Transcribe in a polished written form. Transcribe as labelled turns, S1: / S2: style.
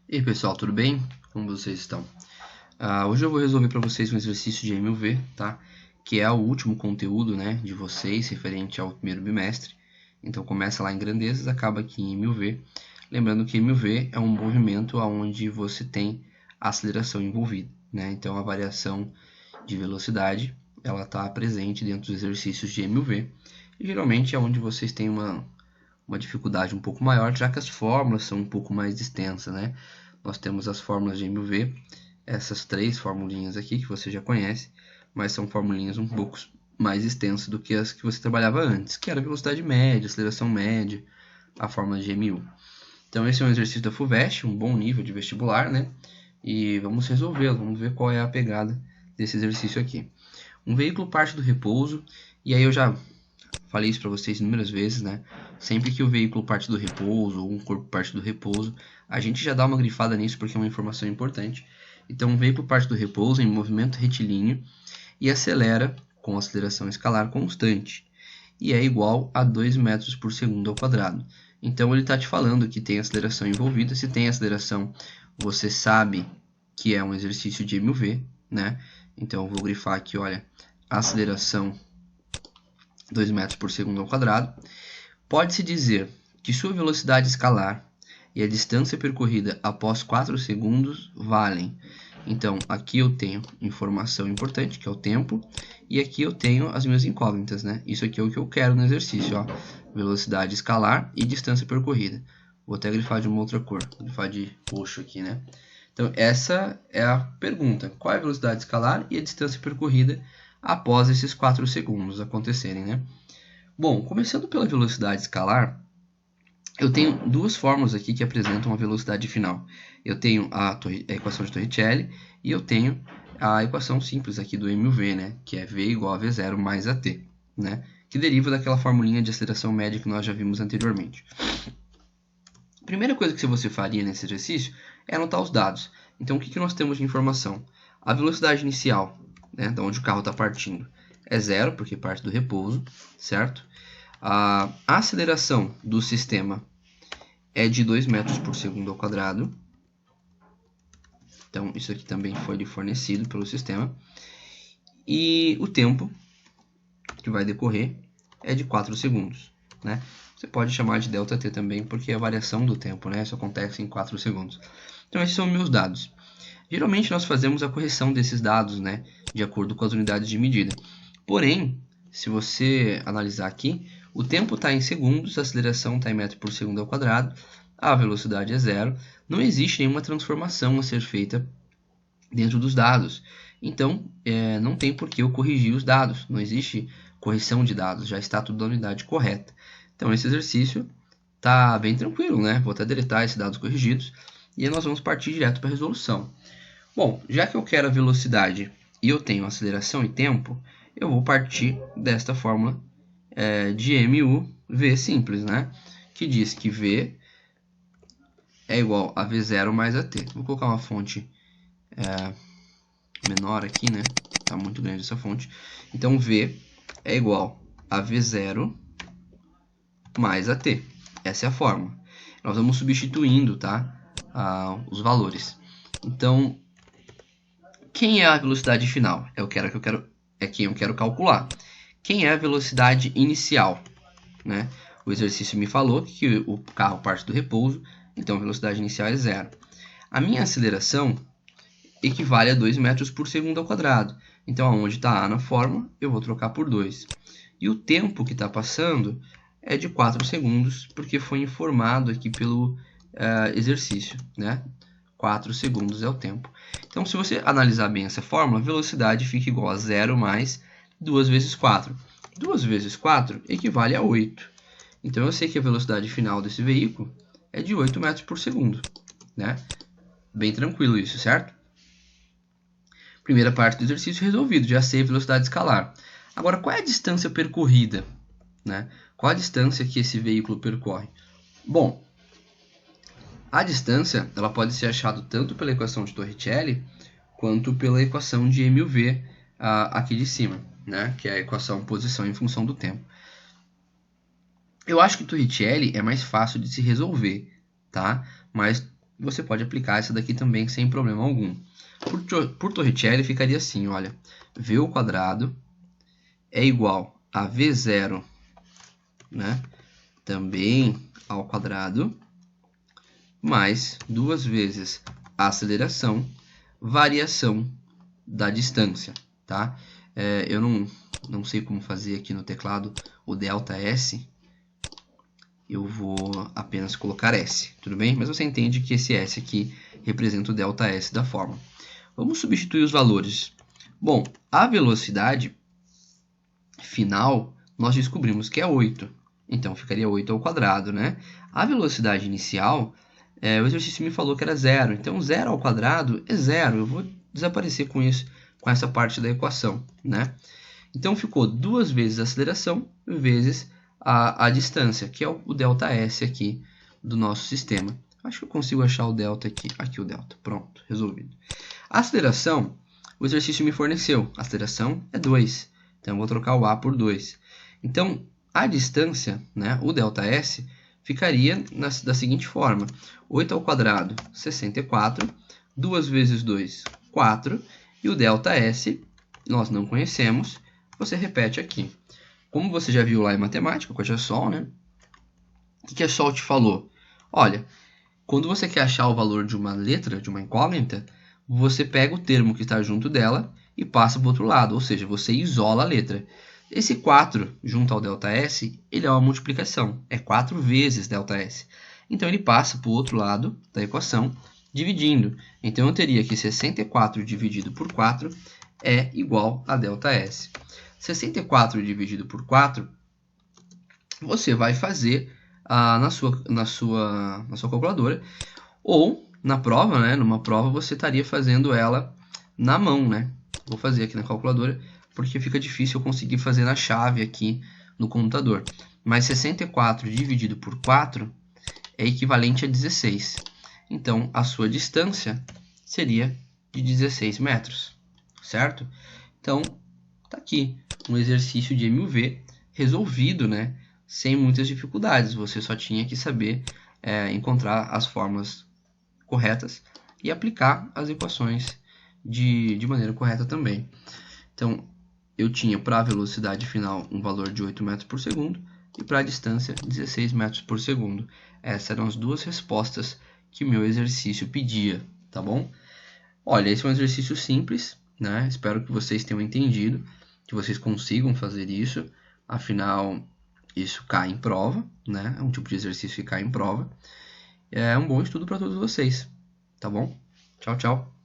S1: E aí pessoal, tudo bem? Como vocês estão? Hoje eu vou resolver para vocês um exercício de MUV, tá? Que é o último conteúdo, né, de vocês referente ao primeiro bimestre. Então começa lá em grandezas, acaba aqui em MUV. Lembrando que MUV é um movimento onde você tem aceleração envolvida, né? Então a variação de velocidade ela está presente dentro dos exercícios de MUV. E geralmente é onde vocês têm uma dificuldade um pouco maior, já que as fórmulas são um pouco mais extensas, né? Nós temos as fórmulas de MV, essas três formulinhas aqui que você já conhece, mas são formulinhas um pouco mais extensas do que as que você trabalhava antes, que era velocidade média, aceleração média, a fórmula de MU. Então esse é um exercício da FUVEST, um bom nível de vestibular, né? E vamos resolvê-lo, vamos ver qual é a pegada desse exercício aqui. Um veículo parte do repouso, e aí eu já falei isso para vocês inúmeras vezes, né? Sempre que o veículo parte do repouso ou um corpo parte do repouso, a gente já dá uma grifada nisso porque é uma informação importante. Então, o veículo parte do repouso em movimento retilíneo e acelera com aceleração escalar constante e é igual a 2 metros por segundo ao quadrado. Então, ele está te falando que tem aceleração envolvida. Se tem aceleração, você sabe que é um exercício de MV, né? Então, eu vou grifar aqui, olha, aceleração 2 metros por segundo ao quadrado. Pode-se dizer que sua velocidade escalar e a distância percorrida após 4 segundos valem. Então, aqui eu tenho informação importante, que é o tempo, e aqui eu tenho as minhas incógnitas, né? Isso aqui é o que eu quero no exercício, ó. Velocidade escalar e distância percorrida. Vou até grifar de uma outra cor, vou grifar de roxo aqui, né? Então, essa é a pergunta. Qual é a velocidade escalar e a distância percorrida após esses 4 segundos acontecerem, né? Bom, começando pela velocidade escalar, eu tenho duas fórmulas aqui que apresentam a velocidade final. Eu tenho a equação de Torricelli e eu tenho a equação simples aqui do MUV, né? Que é V igual a V0 mais AT, né? Que deriva daquela formulinha de aceleração média que nós já vimos anteriormente. A primeira coisa que você faria nesse exercício é anotar os dados. Então, o que nós temos de informação? A velocidade inicial, né, de onde o carro está partindo, é zero, porque parte do repouso, certo? A aceleração do sistema é de 2 metros por segundo ao quadrado. Então, isso aqui também foi fornecido pelo sistema. E o tempo que vai decorrer é de 4 segundos, né? Você pode chamar de ΔT também, porque é a variação do tempo, né? Isso acontece em 4 segundos. Então, esses são meus dados. Geralmente, nós fazemos a correção desses dados, né? De acordo com as unidades de medida. Porém, se você analisar aqui, o tempo está em segundos, a aceleração está em metro por segundo ao quadrado, a velocidade é zero, não existe nenhuma transformação a ser feita dentro dos dados. Então, não tem por que eu corrigir os dados, não existe correção de dados, já está tudo na unidade correta. Então, esse exercício está bem tranquilo, né? Vou até deletar esses dados corrigidos e aí nós vamos partir direto para a resolução. Bom, já que eu quero a velocidade e eu tenho aceleração e tempo, eu vou partir desta fórmula de MUV simples, né? Que diz que V é igual a V0 mais AT. Vou colocar uma fonte menor aqui, né? Tá muito grande essa fonte. Então, V é igual a V0 mais AT. Essa é a fórmula. Nós vamos substituindo, tá? Os valores. Então, quem é a velocidade final? É quem eu quero calcular. Quem é a velocidade inicial? Né? O exercício me falou que o carro parte do repouso, então a velocidade inicial é zero. A minha aceleração equivale a 2 metros por segundo ao quadrado. Então, onde está A na fórmula, eu vou trocar por 2. E o tempo que está passando é de 4 segundos, porque foi informado aqui pelo exercício, né? 4 segundos é o tempo. Então, se você analisar bem essa fórmula, a velocidade fica igual a 0 mais 2 vezes 4. 2 vezes 4 equivale a 8. Então, eu sei que a velocidade final desse veículo é de 8 metros por segundo, né? Bem tranquilo isso, certo? Primeira parte do exercício resolvido, já sei a velocidade escalar. Agora, qual é a distância percorrida? Né? Qual a distância que esse veículo percorre? Bom, a distância ela pode ser achada tanto pela equação de Torricelli quanto pela equação de MUV aqui de cima, né? Que é a equação posição em função do tempo. Eu acho que Torricelli é mais fácil de se resolver, tá? Mas você pode aplicar essa daqui também sem problema algum. Por Torricelli ficaria assim, olha, v ao quadrado é igual a v0, né, também ao quadrado, mais 2 vezes a aceleração, variação da distância, tá? Eu não sei como fazer aqui no teclado o ΔS, eu vou apenas colocar S, tudo bem? Mas você entende que esse S aqui representa o ΔS da fórmula. Vamos substituir os valores. Bom, a velocidade final nós descobrimos que é 8, então ficaria 8 ao quadrado, né? A velocidade inicial, o exercício me falou que era 0, então 0 ao quadrado é 0, eu vou desaparecer com isso, com essa parte da equação, né? Então ficou 2 vezes a aceleração vezes a distância, que é o ΔS aqui do nosso sistema. Acho que eu consigo achar o delta aqui. Aqui o delta. Pronto, resolvido. A aceleração, o exercício me forneceu. A aceleração é 2. Então eu vou trocar o A por 2. Então a distância, né, o ΔS, ficaria da seguinte forma. 8 ao quadrado, 64. 2 vezes 2, 4. E o ΔS, nós não conhecemos. Você repete aqui. Como você já viu lá em matemática, com a Kojasol, né? O que a Sol te falou? Olha, quando você quer achar o valor de uma letra, de uma incógnita, você pega o termo que está junto dela e passa para o outro lado, ou seja, você isola a letra. Esse 4 junto ao ΔS, ele é uma multiplicação, é 4 vezes ΔS. Então ele passa para o outro lado da equação, dividindo. Então eu teria que 64 dividido por 4 é igual a ΔS. 64 dividido por 4, você vai fazer na sua calculadora, ou na prova, né? Numa prova você estaria fazendo ela na mão, né? Vou fazer aqui na calculadora, porque fica difícil eu conseguir fazer na chave aqui no computador. Mas 64 dividido por 4 é equivalente a 16. Então, a sua distância seria de 16 metros, certo? Então, tá aqui um exercício de MUV resolvido, né? Sem muitas dificuldades. Você só tinha que saber encontrar as formas corretas e aplicar as equações de maneira correta também. Então, eu tinha para a velocidade final um valor de 8 metros por segundo e para a distância 16 metros por segundo. Essas eram as duas respostas que o meu exercício pedia, tá bom? Olha, esse é um exercício simples, né? Espero que vocês tenham entendido, que vocês consigam fazer isso. Afinal, isso cai em prova, né? É um tipo de exercício que cai em prova. É um bom estudo para todos vocês, tá bom? Tchau, tchau.